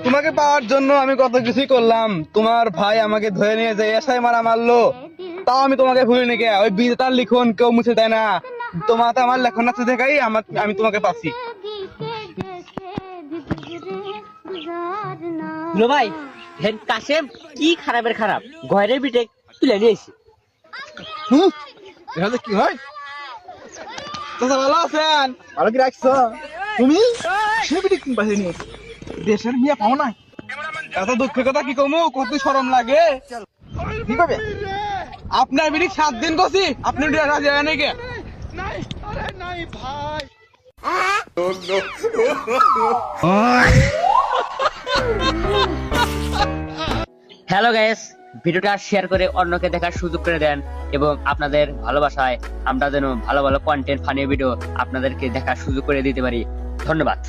তোমাকে পাওয়ার জন্য আমি কত কিছুই করলাম। তোমার ভাই আমাকে ধরে নিয়ে যায় এসআই মারা মারলো, তাও আমি তোমাকে ভুলিনি কে। ওই বিধাতার লিখন কেউ মুছে দেয় না। তোমাতে আমার লেখন আছে দেখাই আমি তোমাকে পাচ্ছি। ভাই হেন কাশেম কি খারাপের খারাপ ঘরের বিটে তুলে নিয়েছি। কি হয় চাচা, ভালো আছেন? ভালো কি রাখছো তুমি? সে বিটি কোন পাশে নিয়ে দেশের মিয়া পাও না, এত দুঃখের কথা কি কমু, কত শরম লাগে। কি করবে আপনার বিটি 7 দিন করছি, আপনি রাজি হয় নাকি? হ্যালো গাইস, ভিডিওটা শেয়ার করে অন্যকে দেখার সুযোগ করে দেন এবং আপনাদের ভালোবাসায় আমরা যেন ভালো ভালো কন্টেন্ট ফানি ভিডিও আপনাদেরকে দেখার সুযোগ করে দিতে পারি। ধন্যবাদ।